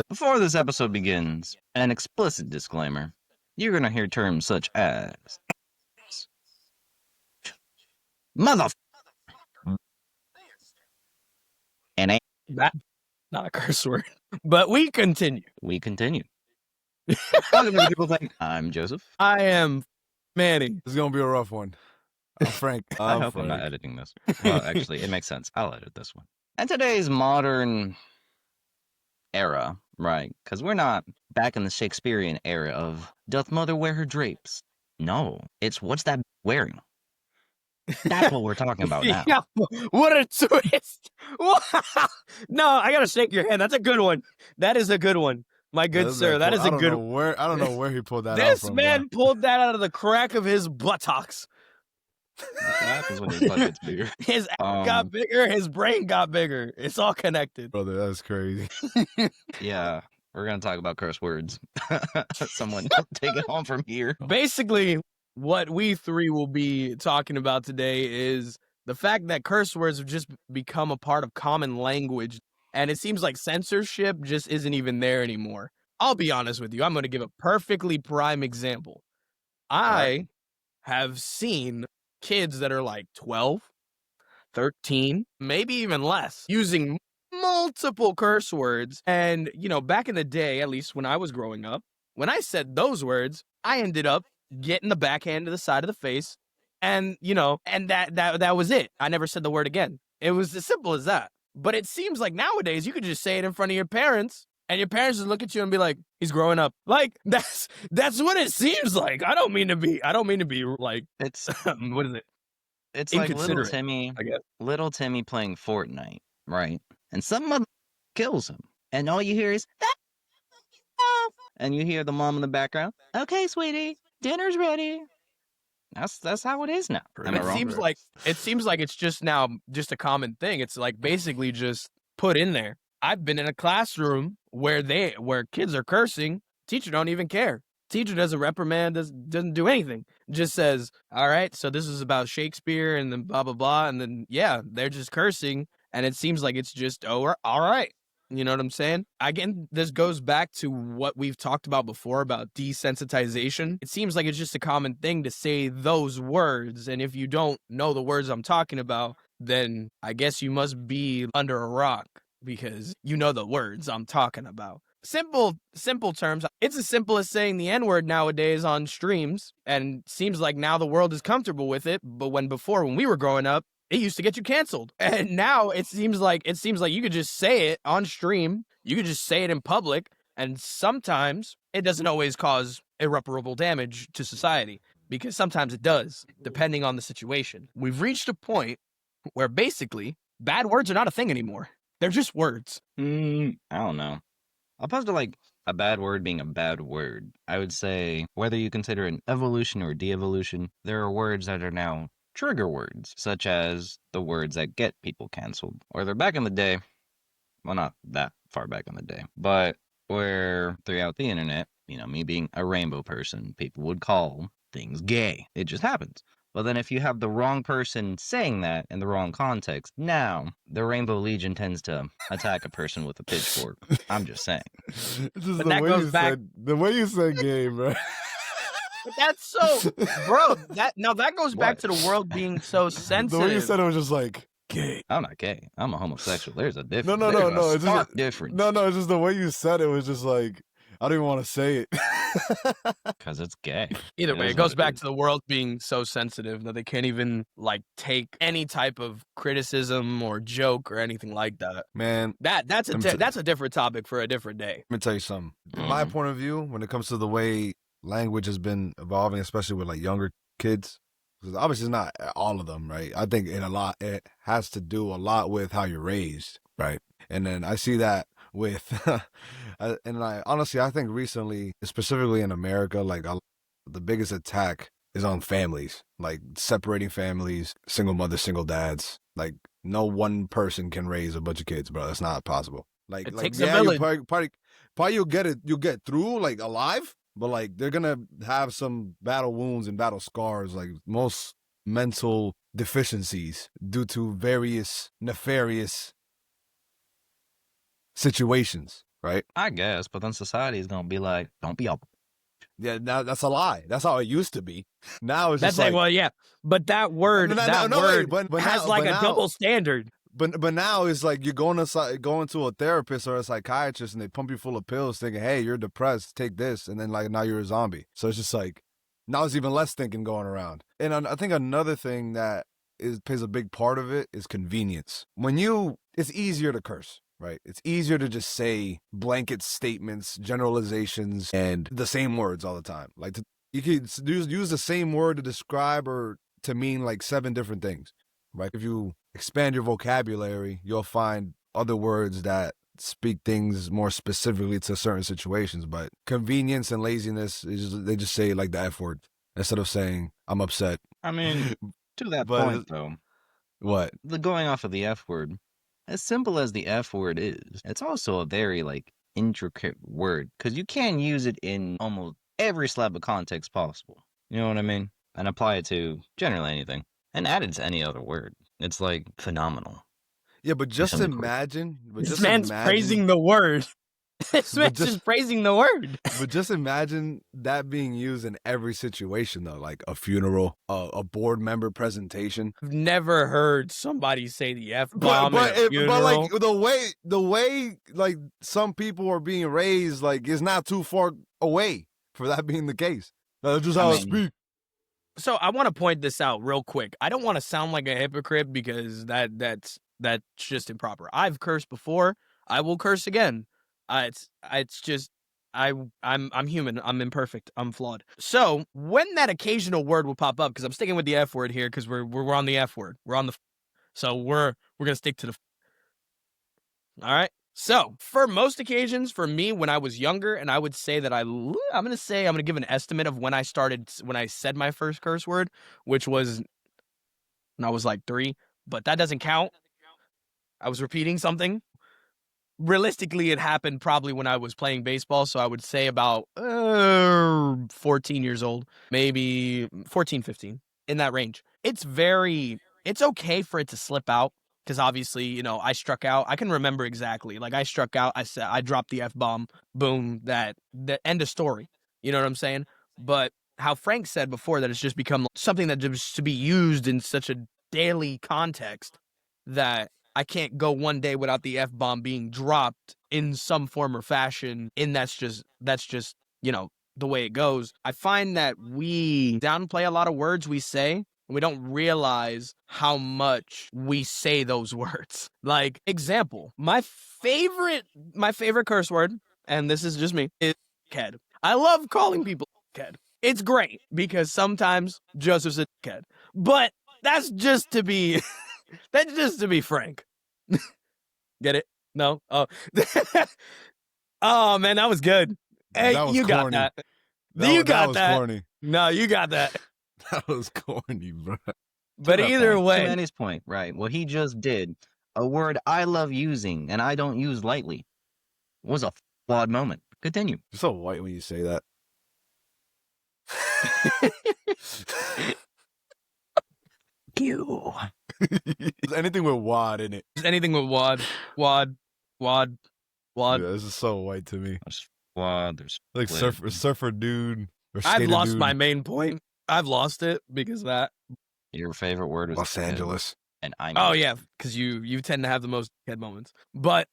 Before this episode begins, an explicit disclaimer. You're gonna hear terms such as mother and That's not a curse word. But we continue. we continue. Welcome to People Think. I'm Joseph. I am Manny. This is gonna be a rough one. I'm Frank. I hope I'm not editing this. Well, actually, it makes sense. I'll edit this one. And today's modern era, right? Because we're not back in the Shakespearean era of doth mother wear her drapes? No, it's what's that wearing? That's what we're talking about now. Yeah, what a twist. No, I gotta shake your hand. That's a good one. That is a good one. My good sir, that is a good one. I don't know where he pulled that out This from. man pulled that out of the crack of his buttocks. That's what happens when your butt gets bigger. His ass got bigger, his brain got bigger. It's all connected. Brother, that's crazy. Yeah, we're going to talk about curse words. Someone take it home from here. Basically, what we three will be talking about today is the fact that curse words have just become a part of common language, and it seems like censorship just isn't even there anymore. I'll be honest with you. I'm going to give a perfectly prime example. I have seen kids that are like 12, 13, maybe even less, using multiple curse words. And, you know, back in the day, at least when I was growing up, when I said those words, I ended up getting the backhand to the side of the face. And, you know, and that was it. I never said the word again. It was as simple as that. But it seems like nowadays you could just say it in front of your parents, and your parents just look at you and be like, he's growing up. Like, that's what it seems like. I don't mean to be like, It's what is it? it's like little Inconsiderate, Timmy, I guess. little Timmy playing Fortnite, right? And some mother kills him, and all you hear is, and you hear the mom in the background. Okay, sweetie, dinner's ready. That's how it is now. Am I It wrong? seems like it's just now just a common thing. It's like basically just put in there. I've been in a classroom where kids are cursing. Teacher don't even care. Teacher doesn't reprimand, doesn't do anything. Just says, all right, so this is about Shakespeare and then blah, blah, blah. And then, yeah, they're just cursing. And it seems like it's just, oh, all right. You know what I'm saying? Again, this goes back to what we've talked about before about desensitization. It seems like it's just a common thing to say those words. And if you don't know the words I'm talking about, then I guess you must be under a rock because you know the words I'm talking about. Simple terms. It's as simple as saying the N-word nowadays on streams, and seems like now the world is comfortable with it. But when we were growing up, it used to get you canceled. And now it seems like you could just say it on stream. You could just say it in public. And sometimes it doesn't always cause irreparable damage to society, because sometimes it does, depending on the situation. We've reached a point where basically bad words are not a thing anymore. They're just words. I don't know. Opposed to like a bad word being a bad word, I would say whether you consider an evolution or de-evolution, there are words that are now trigger words, such as the words that get people canceled. Or they're back in the day, well, not that far back in the day, but where throughout the internet, you know, me being a rainbow person, people would call things gay. It just happens. But then if you have the wrong person saying that in the wrong context, now the Rainbow Legion tends to attack a person with a pitchfork. I'm just saying. But that goes back. The way you said gay, bro. But that's so, bro. That goes back to the world being so sensitive. The way you said it was just like gay. I'm not gay. I'm a homosexual. There's a difference. No. It's just difference. No. It's just the way you said it was just like I don't even want to say it. Because it's gay. Either way, it goes back to the world being so sensitive that they can't even like take any type of criticism or joke or anything like that. Man, that's a different topic for a different day. Let me tell you something. From my point of view, when it comes to the way language has been evolving, especially with like younger kids, because obviously it's not all of them, right? I think it has to do a lot with how you're raised, right? And then I see that with, and I think recently, specifically in America, like the biggest attack is on families, like separating families, single mothers, single dads. Like no one person can raise a bunch of kids, bro. It's not possible. Like, it takes a village. Probably you'll get through like alive, but like they're gonna have some battle wounds and battle scars, like most mental deficiencies due to various nefarious situations, right? I guess, but then society is gonna be like, don't be a. Yeah, now that's a lie. That's how it used to be. Now it's just That's like, like, well, yeah, but that word, wait, but has now, like a double standard. but now it's like you're going to a therapist or a psychiatrist and they pump you full of pills, thinking, hey, you're depressed, take this, and then like now you're a zombie. So it's just like now there's even less thinking going around. And I think another thing that plays a big part of it is convenience. It's easier to curse. Right. It's easier to just say blanket statements, generalizations, and the same words all the time. Like you could use the same word to describe or to mean like 7 different things. Right. If you expand your vocabulary, you'll find other words that speak things more specifically to certain situations. But convenience and laziness they just say like the F word instead of saying I'm upset. I mean, to that But point though, what? the going off of the F word, as simple as the F word is, it's also a very like intricate word because you can use it in almost every slab of context possible. You know what I mean? And apply it to generally anything, and add it to any other word. It's like phenomenal. Yeah, but just imagine. This man's praising the word. This man's just praising the word. But just imagine that being used in every situation, though, like a funeral, a board member presentation. I've never heard somebody say the F-bomb but like the way like some people are being raised, like is not too far away for that being the case. That's just how I speak. So I want to point this out real quick. I don't want to sound like a hypocrite because that's just improper. I've cursed before. I will curse again. It's just I'm human. I'm imperfect. I'm flawed. So when that occasional word will pop up, because I'm sticking with the F word here, because we're on the F word. We're on the. So we're gonna stick to the. All right. So for most occasions, for me, when I was younger, and I would say that I'm gonna give an estimate of when I said my first curse word, which was when I was like 3, but that doesn't count. I was repeating something. Realistically, it happened probably when I was playing baseball, so I would say about 14 years old, maybe 14, 15, in that range. It's okay for it to slip out, because obviously, I struck out. I can remember exactly. Like, I struck out, I dropped the F-bomb, boom, the end of story. You know what I'm saying? But how Frank said before, that it's just become something that just to be used in such a daily context that I can't go one day without the F-bomb being dropped in some form or fashion, and that's just the way it goes. I find that we downplay a lot of words we say, and we don't realize how much we say those words. Like, example, my favorite curse word, and this is just me, is kid. I love calling people kid. It's great because sometimes Joseph's a kid, but that's just to be frank. Get it? No? Oh. Oh, man, that was good. Hey, you got that. You got that. Corny. No, you got that. That was corny, bro. But either way. To Manny's point, right, what he just did, a word I love using and I don't use lightly, was a flawed moment. Continue. You're so white when you say that. You. Anything with wad in it. Anything with wad. Yeah, this is so white to me. There's flawed. There's like surfer dude. Or I've lost dude. my main point. I've lost it because of that. Your favorite word was Los Angeles. And I know. Oh yeah, because you tend to have the most head moments. But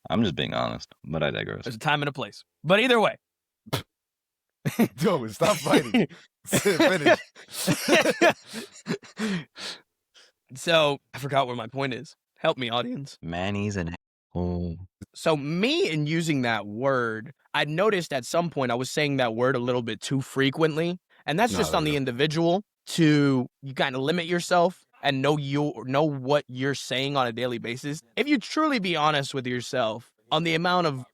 I'm just being honest, but I digress. there's a time and a place. But either way. Yo, stop fighting. Finish. So I forgot where my point is. Help me, audience. Manny's and So me in using that word, I noticed at some point I was saying that word a little bit too frequently. And that's just on the individual you kind of limit yourself and know what you're saying on a daily basis. If you truly be honest with yourself on the amount of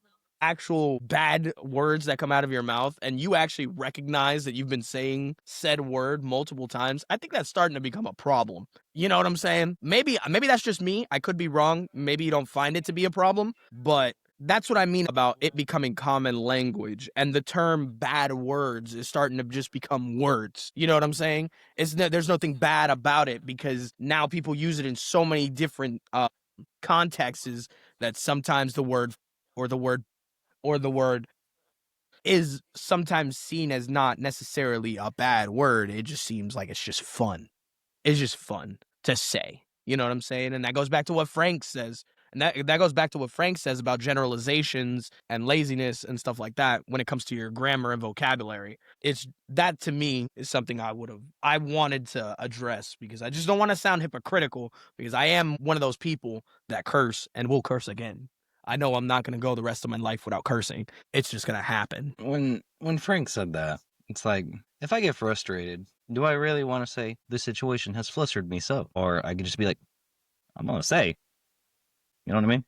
actual bad words that come out of your mouth, and you actually recognize that you've been saying said word multiple times, I think that's starting to become a problem. You know what I'm saying? Maybe that's just me. I could be wrong. Maybe you don't find it to be a problem, but that's what I mean about it becoming common language, and the term bad words is starting to just become words. You know what I'm saying? There's nothing bad about it because now people use it in so many different contexts that sometimes the word or the word is sometimes seen as not necessarily a bad word. It just seems like it's just fun. It's just fun to say. You know what I'm saying? And that goes back to what Frank says. And that goes back to what Frank says about generalizations and laziness and stuff like that when it comes to your grammar and vocabulary. It's that to me is something I wanted to address because I just don't want to sound hypocritical because I am one of those people that curse and will curse again. I know I'm not going to go the rest of my life without cursing. It's just going to happen. When Frank said that, it's like, if I get frustrated, do I really want to say, this situation has flustered me so? Or I could just be like, I'm going to say, you know what I mean?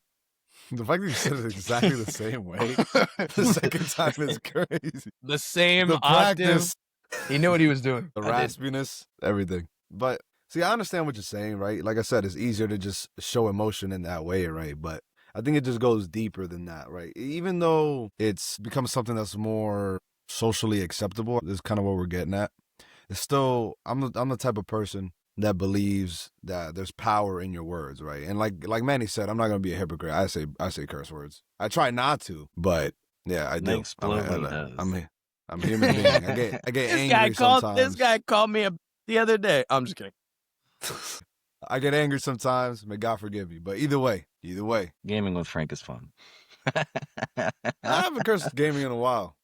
The fact that you said it exactly the same way the second time is crazy. The same The octave. practice, He knew what he was doing. the I did. raspiness, everything. But see, I understand what you're saying, right? Like I said, it's easier to just show emotion in that way, right? But I think it just goes deeper than that, right? Even though it's become something that's more socially acceptable, this is kind of what we're getting at. It's still, I'm the type of person that believes that there's power in your words, right? And like Manny said, I'm not gonna be a hypocrite. I say curse words. I try not to, but yeah, I do. Makes Blowly does. I'm a human being. I get angry sometimes. This guy called me the other day. I'm just kidding. I get angry sometimes. May God forgive me. But either way, Gaming with Frank is fun. I haven't cursed gaming in a while.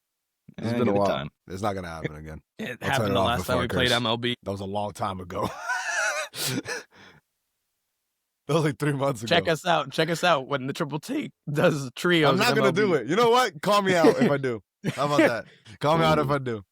It's been a Good while. time. It's not gonna happen again. It I'll turn happened it the off last time before I we played curse. MLB. That was a long time ago. That was like 3 months ago. Check us out when the Triple T does trios. I'm not in gonna MLB. do it. You know what? Call me out if I do. How about that? Call me out if I do.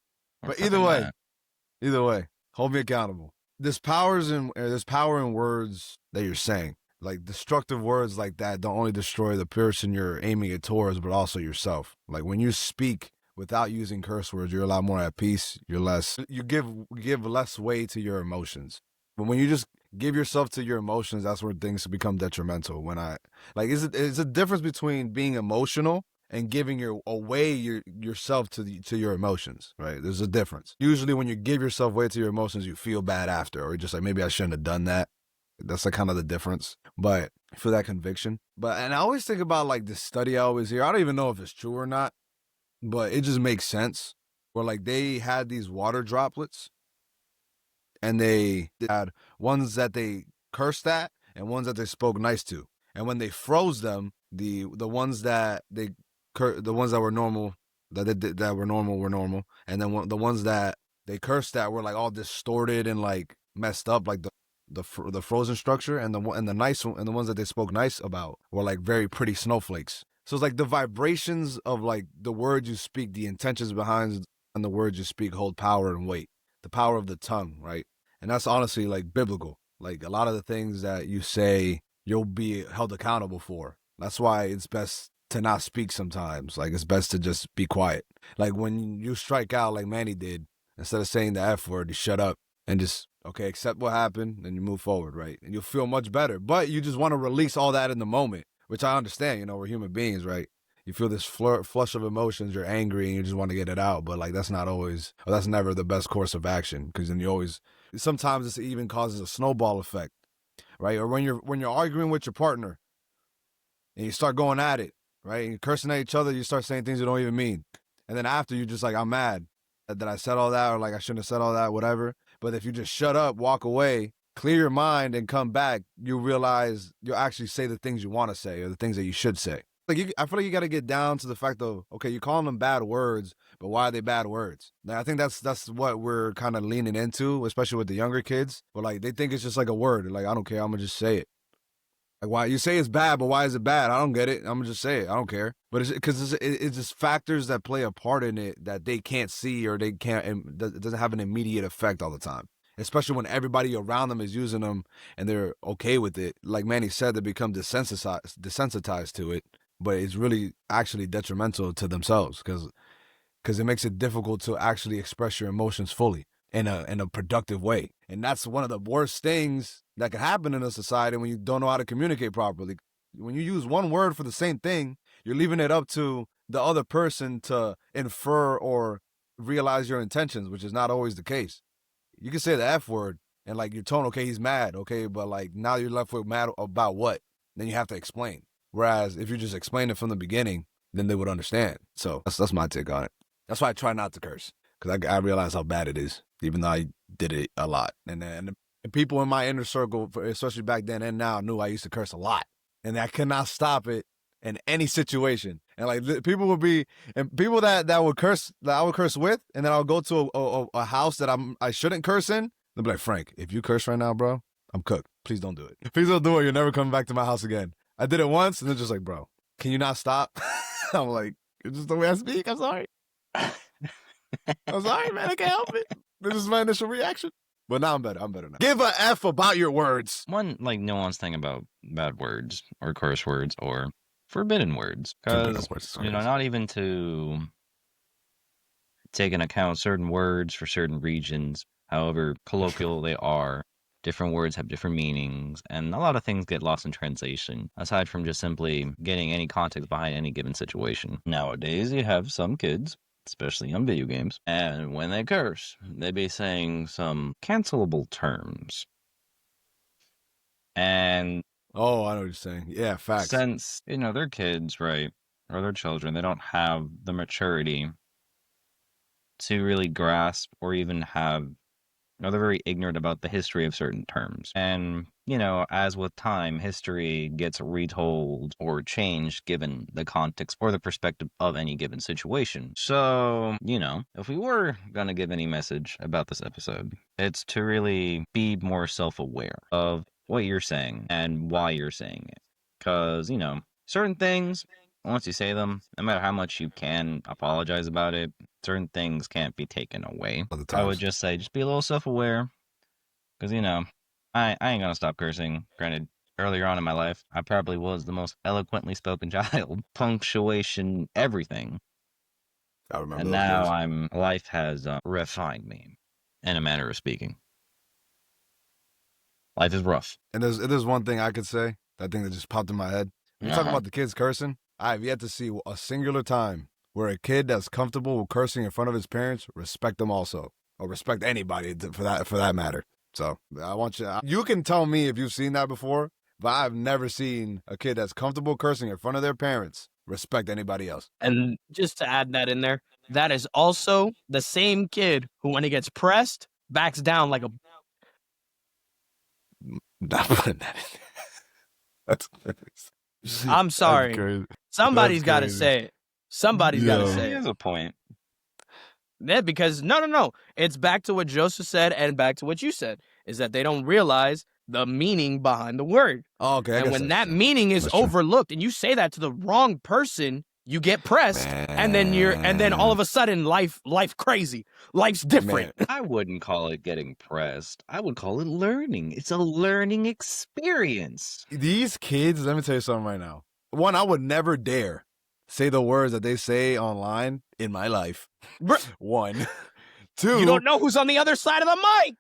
But either way, hold me accountable. There's power in words that you're saying. Like destructive words like that don't only destroy the person you're aiming it towards, but also yourself. Like when you speak without using curse words, you're a lot more at peace. You give less weight to your emotions. But when you just give yourself to your emotions, that's where things become detrimental. It's a difference between being emotional and giving yourself to your emotions, right? There's a difference. Usually when you give yourself way to your emotions, you feel bad after, or you're just like, maybe I shouldn't have done that. That's like kind of the difference. But I feel that conviction. And I always think about like this study I always hear. I don't even know if it's true or not, but it just makes sense. Where like they had these water droplets and they had ones that they cursed at and ones that they spoke nice to. And when they froze them, the ones that were normal, that were normal, and then the ones that they cursed at were like all distorted and like messed up, like the frozen structure, and the ones that they spoke nice about were like very pretty snowflakes. So it's like the vibrations of like the words you speak, the intentions behind and the words you speak hold power and weight. The power of the tongue, right? And that's honestly like biblical. Like a lot of the things that you say, you'll be held accountable for. That's why it's best to not speak sometimes. Like it's best to just be quiet. Like when you strike out like Manny did, instead of saying the F word, you shut up and just, okay, accept what happened, and you move forward, right? And you'll feel much better. But you just want to release all that in the moment, which I understand, we're human beings, right? You feel this flush of emotions, you're angry, and you just want to get it out. But like that's never the best course of action, because then sometimes this even causes a snowball effect, right? Or when you're arguing with your partner and you start going at it, right? And you're cursing at each other, you start saying things you don't even mean. And then after you're just like, I'm mad that I said all that, or like I shouldn't have said all that, whatever. But if you just shut up, walk away, clear your mind and come back, you realize you'll actually say the things you want to say or the things that you should say. I feel like you got to get down to the fact of, okay, you're calling them bad words, but why are they bad words? Now, I think that's what we're kind of leaning into, especially with the younger kids. But like they think it's just like a word. They're like, I don't care, I'm gonna just say it. Like, why you say it's bad, but why is it bad? I don't get it. I'm gonna just say it. I don't care. But it's just factors that play a part in it that they can't see, or it doesn't have an immediate effect all the time. Especially when everybody around them is using them and they're okay with it. Like Manny said, they become desensitized to it. But it's really actually detrimental to themselves because it makes it difficult to actually express your emotions fully in a productive way. And that's one of the worst things that can happen in a society when you don't know how to communicate properly. When you use one word for the same thing, you're leaving it up to the other person to infer or realize your intentions, which is not always the case. You can say the F word and like your tone, okay, he's mad, okay, but like now you're left with mad about what? Then you have to explain. Whereas if you just explain it from the beginning, then they would understand. So that's my take on it. That's why I try not to curse, because I realize how bad it is, even though I did it a lot. And people in my inner circle, especially back then and now, knew I used to curse a lot, and I could not stop it in any situation. And like people would be, and people that would curse, that I would curse with, and then I would go to a house that I shouldn't curse in. They'd be like, Frank, if you curse right now, bro, I'm cooked. Please don't do it. Please don't do it. You're never coming back to my house again. I did it once, and they're just like, bro, can you not stop? I'm like, it's just the way I speak. I'm sorry. I'm sorry, man. I can't help it. This is my initial reaction. But now I'm better. I'm better now. Give a F about your words. One like nuanced thing about bad words or curse words or forbidden words, because not even to take into account certain words for certain regions, however colloquial they are. Different words have different meanings, and a lot of things get lost in translation, aside from just simply getting any context behind any given situation. Nowadays, you have some kids, especially on video games, and when they curse, they be saying some cancelable terms. And oh, I know what you're saying. Yeah, facts. Since, they're kids, right? Or they're children, they don't have the maturity to really grasp or even have, they're very ignorant about the history of certain terms. And, as with time, history gets retold or changed given the context or the perspective of any given situation. So, if we were going to give any message about this episode, it's to really be more self-aware of what you're saying and why you're saying it. Because, certain things, once you say them, no matter how much you can apologize about it, certain things can't be taken away. I would just say, just be a little self-aware. Because, I ain't gonna stop cursing. Granted, earlier on in my life, I probably was the most eloquently spoken child. Punctuation, everything. I remember and now life has refined me, in a manner of speaking. Life is rough. And there's one thing I could say, that thing that just popped in my head. When you're talking about the kids cursing, I've yet to see a singular time where a kid that's comfortable with cursing in front of his parents respect them also, or respect anybody for that matter. So I want you can tell me if you've seen that before, but I've never seen a kid that's comfortable cursing in front of their parents respect anybody else. And just to add that in there, that is also the same kid who, when he gets pressed, backs down like a. Not putting that in there. I'm sorry. Somebody's got to say it. Somebody's got to say it. He has a point. Yeah, because no. It's back to what Joseph said and back to what you said, is that they don't realize the meaning behind the word. Oh, okay. And when that meaning is overlooked and you say that to the wrong person, you get pressed, and then all of a sudden life crazy. Life's different. I wouldn't call it getting pressed. I would call it learning. It's a learning experience. These kids, let me tell you something right now. One, I would never dare say the words that they say online in my life. One. Two. You don't know who's on the other side of the mic.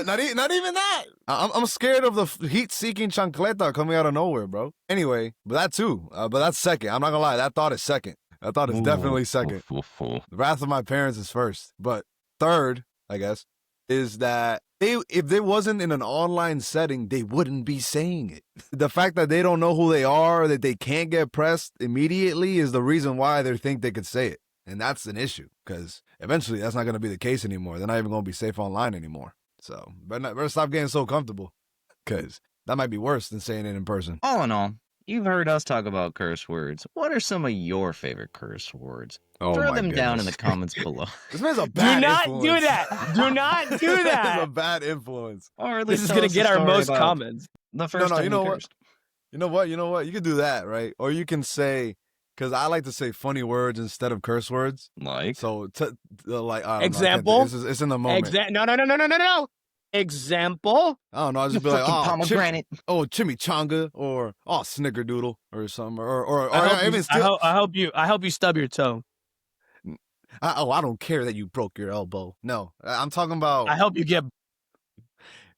Not even that. I'm scared of the heat-seeking chancleta coming out of nowhere, bro. Anyway, but that too. But that's second. I'm not gonna lie. That thought is second. That thought is definitely second. The wrath of my parents is first. But third, I guess, is that if they wasn't in an online setting, they wouldn't be saying it. The fact that they don't know who they are, that they can't get pressed immediately, is the reason why they think they could say it. And that's an issue, because eventually that's not going to be the case anymore. They're not even going to be safe online anymore. So better stop getting so comfortable, because that might be worse than saying it in person. All in all, you've heard us talk about curse words. What are some of your favorite curse words? Throw them down in the comments below. This man's a bad influence. Do not do that. Do not do that. This is a bad influence. Or at this least is going to get our most comments. The first time you know what? You know what? You can do that, right? Or you can say, because I like to say funny words instead of curse words. Like? So, like, I don't example? know, it's in the moment. No. Example? I don't know. I'll just be like, pomegranate. Chimichanga, or snickerdoodle, or something, or I even still. I hope you stub your toe. I don't care that you broke your elbow. No, I'm talking about. I hope you get.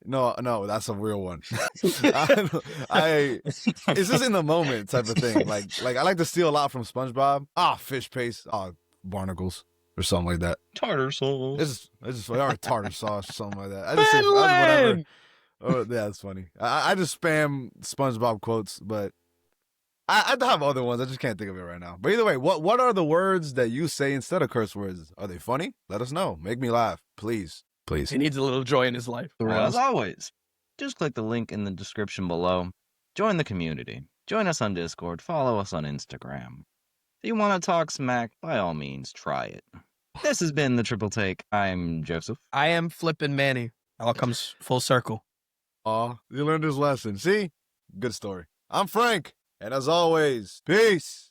No, that's a real one. It's just in the moment type of thing. Like I like to steal a lot from SpongeBob. Fish paste. Barnacles or something like that. Tartar sauce. It's just or tartar sauce or something like that. I just say whatever. Oh, yeah, that's funny. I just spam SpongeBob quotes, but I have other ones. I just can't think of it right now. But either way, what are the words that you say instead of curse words? Are they funny? Let us know. Make me laugh, please. Please. He needs a little joy in his life. As always, just click the link in the description below. Join the community. Join us on Discord. Follow us on Instagram. If you want to talk smack, by all means, try it. This has been The Triple Take. I'm Joseph. I am Flippin' Manny. All comes full circle. Aw, you learned his lesson. See? Good story. I'm Frank. And as always, peace.